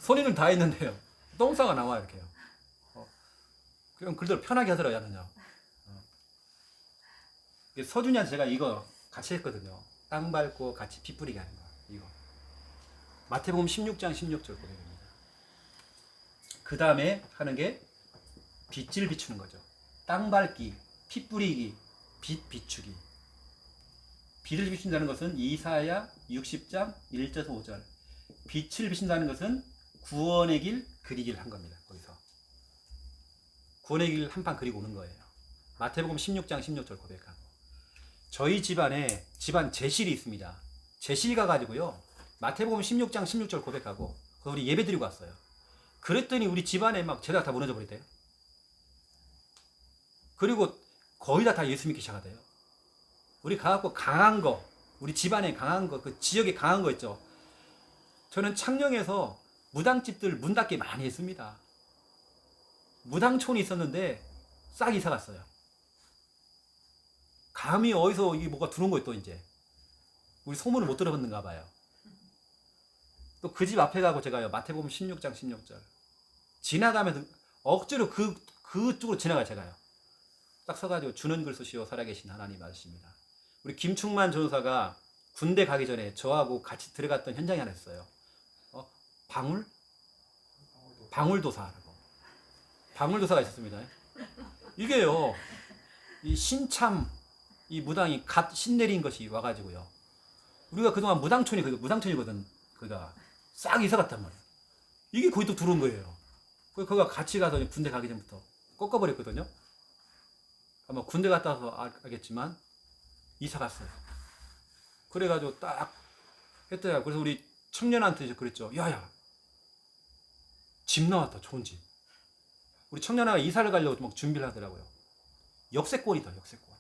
손님은 다 있는데요. 똥 싸가 나와 이렇게요. 그냥 그대로 편하게 하더라고요. 야는요. 서준이한테 제가 이거 같이 했거든요. 땅 밟고 같이 피 뿌리게 하는 거. 이거. 마태복음 16장 16절 고백입니다. 그 다음에 하는 게 빚을 비추는 거죠. 땅 밟기, 피 뿌리기, 빚 비추기. 빚을 비춘다는 것은 이사야 60장 1절에서 5절. 빛을 비춘다는 것은 구원의 길 그리기를 한 겁니다. 거기서 구원의 길 한 판 그리고 오는 거예요. 마태복음 16장 16절 고백하고, 저희 집안에 집안 제실이 있습니다. 제실 가가지고요 마태복음 16장 16절 고백하고 우리 예배 드리고 왔어요. 그랬더니 우리 집안에 막 제자가 다 무너져 버리대요. 그리고 거의 다 예수 믿기 시작하대요. 우리 가갖고 강한 거, 우리 집안에 강한 거, 그 지역에 강한 거 있죠. 저는 창녕에서 무당집들 문 닫기 많이 했습니다. 무당촌이 있었는데 싹 이사 갔어요. 감히 어디서 이게 뭐가 들어온 거예요. 또 이제 우리 소문을 못 들어봤는가 봐요. 또 그 집 앞에 가고 제가요 마태복음 16장 16절 지나가면서 억지로 그쪽으로 지나가요. 제가요 딱 서가지고 주는 글 쓰시오 살아계신 하나님 말씀입니다. 우리 김충만 전사가 군대 가기 전에 저하고 같이 들어갔던 현장이 하나 있어요. 방울도사라고. 방울도사가 있었습니다. 이게요 이 신참 이 무당이 갓 신내린 것이 와가지고요. 우리가 그동안 무당촌이거든. 그가 싹 이사 갔단 말이에요. 이게 거기 또 들어온 거예요. 그가 같이 가서 군대 가기 전부터 꺾어버렸거든요. 아마 군대 갔다 와서 알겠지만 이사 갔어요. 그래가지고 딱 했더니 그래서 우리 청년한테 이제 그랬죠. 야야 집 나왔다. 좋은 집. 우리 청년아가 이사를 가려고 막 준비를 하더라고요. 역세권이다. 역세권.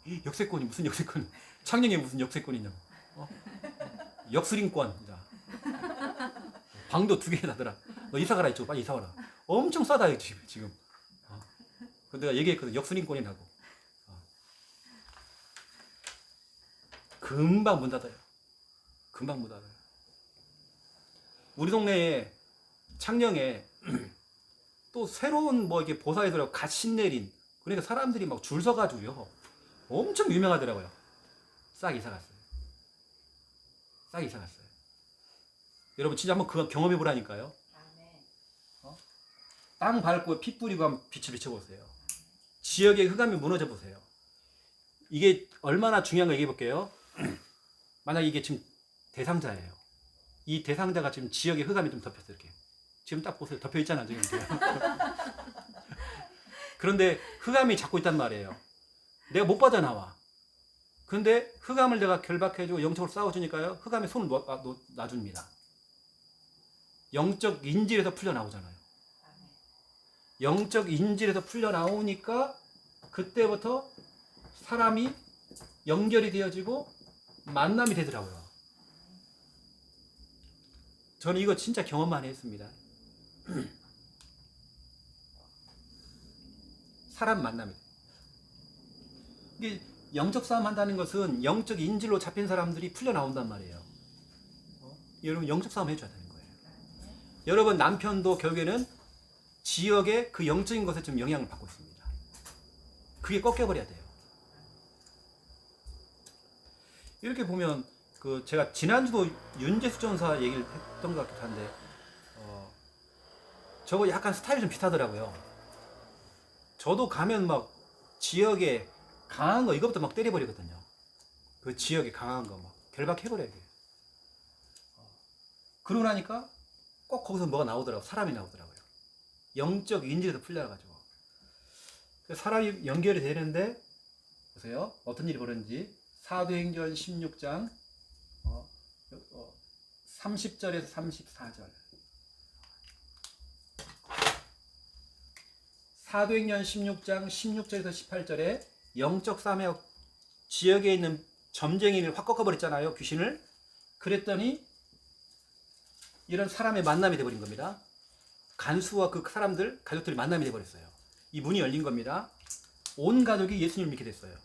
이 역세권이 무슨 역세권? 창녕에 무슨 역세권이냐고. 역수린권. 방도 2개 나더라. 너 이사 가라 이쪽 빨리 이사 와라. 엄청 싸다 지금. 그 내가 얘기했거든. 역수린권이라고. 금방 문 닫아요. 금방 문 닫아요. 우리 동네에 창녕에 또 새로운 뭐 이렇게 보살이더라고 갓 신내린. 그러니까 사람들이 막 줄 서가지고요. 엄청 유명하더라고요. 싹 이사 갔어요. 싹 이사 갔어요. 여러분 진짜 한번 그거 경험해 보라니까요. 땅 밟고 피 뿌리고 한번 빛을 비춰보세요. 지역의 흑암이 무너져 보세요. 이게 얼마나 중요한 거 얘기해 볼게요. 만약 이게 지금 대상자예요. 이 대상자가 지금 지역의 흑암이 좀 덮였어요. 이렇게. 지금 딱 보세요. 덮여 있잖아 지금. 그런데 흑암이 잡고 있단 말이에요. 내가 못 빠져나와. 근데 흑암을 내가 결박해주고 영적으로 싸워주니까요. 흑암이 손을 놔줍니다. 영적 인질에서 풀려나오잖아요. 영적 인질에서 풀려나오니까 그때부터 사람이 연결이 되어지고 만남이 되더라고요. 저는 이거 진짜 경험 많이 했습니다. 사람 만남이. 이게 영적 싸움 한다는 것은 영적 인질로 잡힌 사람들이 풀려나온단 말이에요. 여러분 영적 싸움 해줘야 되는 거예요. 여러분 남편도 결국에는 지역의 그 영적인 것에 좀 영향을 받고 있습니다. 그게 꺾여버려야 돼요. 이렇게 보면 그 제가 지난주도 윤재수 전사 얘기를 했던 것 같기도 한데 저거 약간 스타일이 좀 비슷하더라고요. 저도 가면 막 지역에 강한 거 이것부터 막 때려버리거든요. 그 지역에 강한 거 막 결박해버려야 돼요. 그러고 나니까 꼭 거기서 뭐가 나오더라고요. 사람이 나오더라고요. 영적 인질에서 풀려가지고 사람이 연결이 되는데 보세요. 어떤 일이 벌어졌는지. 사도행전 16장 30절에서 34절. 사도행전 16장 16절에서 18절에 영적 싸움의 지역에 있는 점쟁이를 확 꺾어버렸잖아요. 귀신을. 그랬더니 이런 사람의 만남이 돼버린 겁니다. 간수와 그 사람들, 가족들이 만남이 돼버렸어요. 이 문이 열린 겁니다. 온 가족이 예수님을 믿게 됐어요.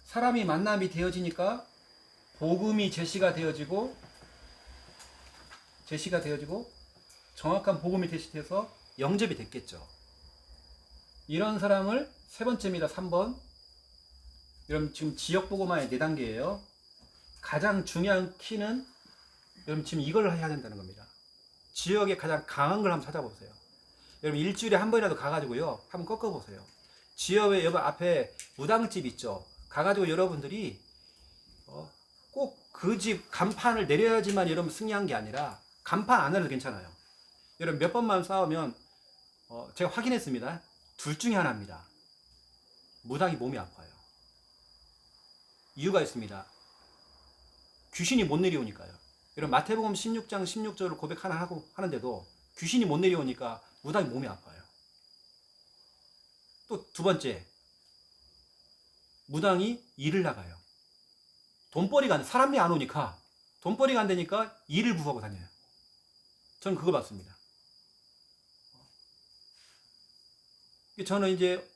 사람이 만남이 되어지니까 복음이 제시가 되어지고 정확한 복음이 제시돼서 영접이 됐겠죠. 이런 사람을 세 번째입니다. 3번. 여러분 지금 지역 복음화의 4단계예요. 가장 중요한 키는 여러분 지금 이걸 해야 된다는 겁니다. 지역에 가장 강한 걸 한번 찾아보세요. 여러분 일주일에 한 번이라도 가가지고요. 한번 꺾어보세요. 지역에 여러분 앞에 무당집 있죠. 가가지고 여러분들이 꼭 그 집 간판을 내려야지만 여러분 승리한 게 아니라 간판 안 내려도 괜찮아요. 여러분 몇 번만 싸우면 제가 확인했습니다. 둘 중에 하나입니다. 무당이 몸이 아파요. 이유가 있습니다. 귀신이 못 내려오니까요. 여러분 마태복음 16장 16절을 고백 하나 하는데도 귀신이 못 내려오니까 무당이 몸이 아파요. 또 두 번째, 무당이 일을 나가요. 돈벌이가 안 돼. 사람이 안 오니까 돈벌이가 안 되니까 일을 구하고 다녀요. 저는 그거 봤습니다. 저는 이제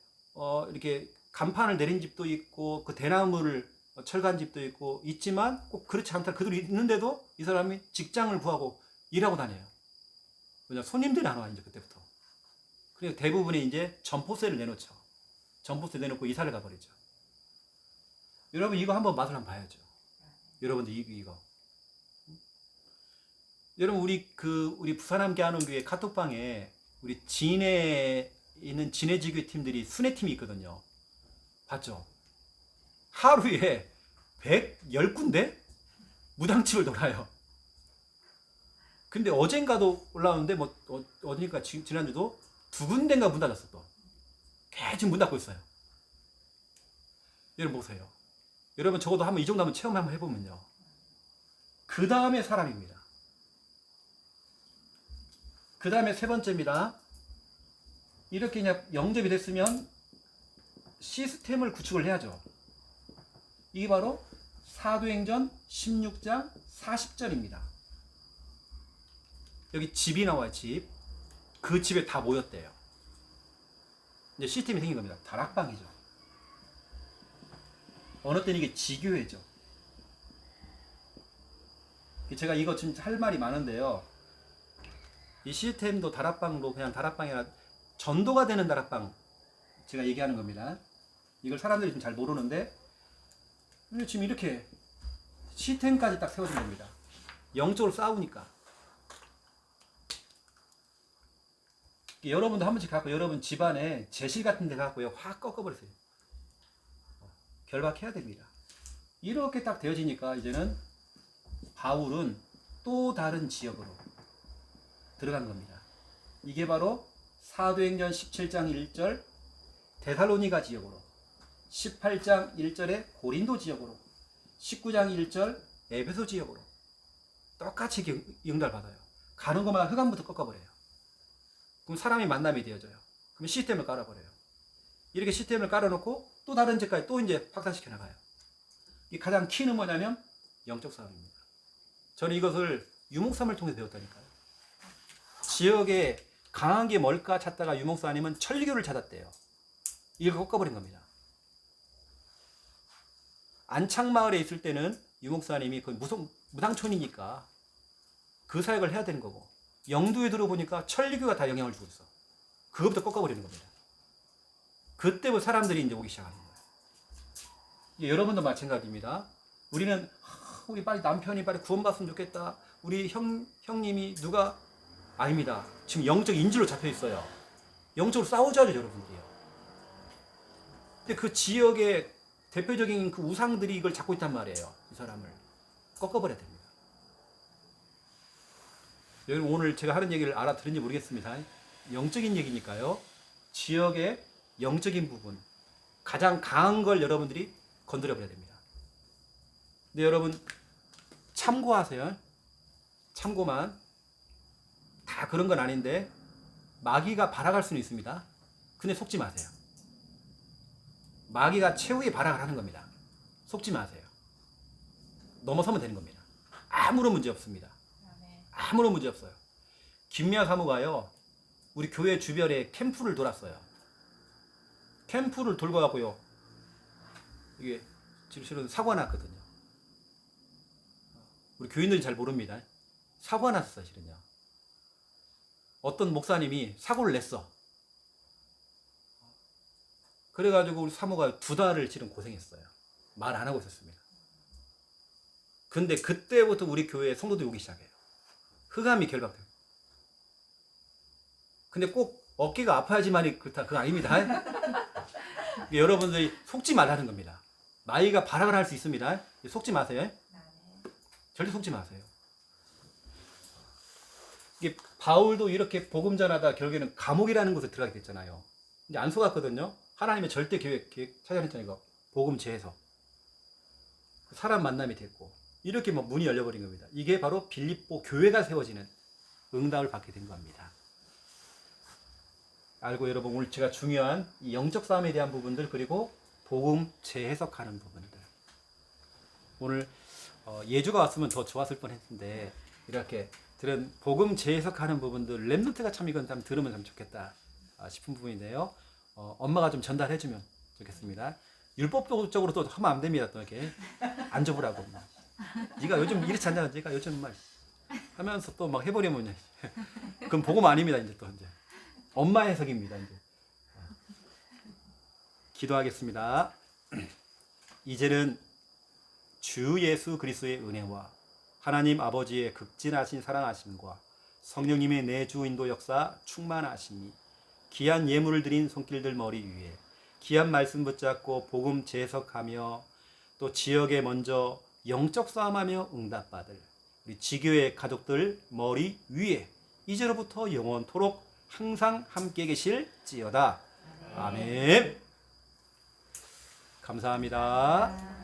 이렇게 간판을 내린 집도 있고 그 대나무를 철간 집도 있고 있지만 꼭 그렇지 않다. 그대로 있는데도 이 사람이 직장을 구하고 일하고 다녀요. 왜냐 손님들이 안 와 이제 그때부터. 그래서 대부분이 이제 점포세를 내놓죠. 점포세 내놓고 이사를 가버리죠. 여러분 이거 한번 맛을 한번 봐야죠. 여러분들 이거. 여러분 우리 부산 함께 하는 교회 카톡방에 우리 진해 있는 진해지교 팀들이 순회팀이 있거든요. 봤죠? 하루에 110군데 무당집을 돌아요. 근데 어젠가도 올라오는데 뭐 어디니까 지난주도 2군데인가 문 닫았어 또. 계속 문 닫고 있어요. 여러분 보세요. 여러분 적어도 한번 이 정도 한번 체험 한번 해보면요. 그 다음에 사람입니다. 그 다음에 세 번째입니다. 이렇게 그냥 영접이 됐으면 시스템을 구축을 해야죠. 이게 바로 사도행전 16장 40절입니다. 여기 집이 나와요. 집. 그 집에 다 모였대요. 이제 시스템이 생긴 겁니다. 다락방이죠. 어느 때는 이게 지교회죠. 제가 이거 지금 할 말이 많은데요. 이 시스템도 다락방도 그냥 다락방이 아니라 전도가 되는 다락방 제가 얘기하는 겁니다. 이걸 사람들이 좀 잘 모르는데 지금 이렇게 시스템까지 딱 세워진 겁니다. 영적으로 싸우니까. 여러분도 한 번씩 갖고 여러분 집안에 제실 같은 데 갖고요 확 꺾어버리세요. 결박해야 됩니다. 이렇게 딱 되어지니까 이제는 바울은 또 다른 지역으로 들어간 겁니다. 이게 바로 사도행전 17장 1절 데살로니가 지역으로, 18장 1절에 고린도 지역으로, 19장 1절 에베소 지역으로 똑같이 응답을 받아요. 가는 것마다 흑암부터 꺾어버려요. 그럼 사람이 만남이 되어져요. 그럼 시스템을 깔아버려요. 이렇게 시스템을 깔아놓고 또 다른 지역까지 또 이제 확산시켜 나가요. 이 가장 키는 뭐냐면 영적 싸움입니다. 저는 이것을 유목삼을 통해 배웠다니까요. 지역에 강한 게 뭘까 찾다가 유목사님은 천리교를 찾았대요. 이걸 꺾어버린 겁니다. 안창마을에 있을 때는 유목사님이 그 무당촌이니까 그 사역을 해야 되는 거고, 영도에 들어보니까 천리교가 다 영향을 주고 있어. 그것부터 꺾어버리는 겁니다. 그때부터 사람들이 이제 오기 시작하는 거예요. 여러분도 마찬가지입니다. 우리는 우리 빨리 남편이 빨리 구원받으면 좋겠다. 우리 형님이 누가 아닙니다. 지금 영적 인질로 잡혀 있어요. 영적으로 싸우자죠, 여러분들이요. 근데 그 지역의 대표적인 그 우상들이 이걸 잡고 있단 말이에요. 이 사람을 꺾어버려야 됩니다. 여러분 오늘 제가 하는 얘기를 알아들은지 모르겠습니다. 영적인 얘기니까요. 지역의 영적인 부분, 가장 강한 걸 여러분들이 건드려버려야 됩니다. 근데 여러분 참고하세요. 참고만. 다 그런 건 아닌데 마귀가 발악할 수는 있습니다. 근데 속지 마세요. 마귀가 최후의 발악을 하는 겁니다. 속지 마세요. 넘어서면 되는 겁니다. 아무런 문제 없습니다. 아무런 문제 없어요. 김미아 사모가요, 우리 교회 주변에 캠프를 돌았어요. 캠프를 돌고 가고요, 이게 실은 사고가 났거든요. 우리 교인들이 잘 모릅니다. 사고가 났어요, 실은요. 어떤 목사님이 사고를 냈어. 그래가지고 우리 사모가 2달을 실은 고생했어요. 말 안 하고 있었습니다. 근데 그때부터 우리 교회에 성도들이 오기 시작해요. 흑암이 결박돼요. 근데 꼭 어깨가 아파야지만이 그렇다, 그거 아닙니다. 여러분들이 속지 말라는 겁니다. 나이가 발악을 할 수 있습니다. 속지 마세요. 절대 속지 마세요. 이게 바울도 이렇게 복음 전하다 결국에는 감옥이라는 곳에 들어가게 됐잖아요. 근데 안 속았거든요. 하나님의 절대 계획 찾아냈잖아요. 이거 복음 재해석. 사람 만남이 됐고 이렇게 뭐 문이 열려버린 겁니다. 이게 바로 빌립보 교회가 세워지는 응답을 받게 된 겁니다. 알고 여러분, 오늘 제가 중요한 이 영적 싸움에 대한 부분들, 그리고 복음 재해석하는 부분들, 오늘 예주가 왔으면 더 좋았을 뻔했는데 이렇게 들은 복음 재해석하는 부분들, 랩노트가 참 이건 참 들으면 참 좋겠다 싶은 부분인데요. 엄마가 좀 전달해주면 좋겠습니다. 율법적으로 또 하면 안 됩니다. 또 이렇게 안 접으라고. 네가 요즘 이렇지 않냐? 네가 요즘 막 하면서 또 막 해버리면 그럼 복음 아닙니다. 이제 또 이제 엄마 해석입니다. 이제 기도하겠습니다. 이제는 주 예수 그리스도의 은혜와 하나님 아버지의 극진하신 사랑하심과 성령님의 내주 인도 역사 충만하심이 귀한 예물을 드린 손길들 머리 위에 귀한 말씀 붙잡고 복음 재해석하며 또 지역에 먼저 영적 싸움하며 응답받을 우리 지교의 가족들 머리 위에 이제로부터 영원토록 항상 함께 계실지어다. 아멘. 감사합니다.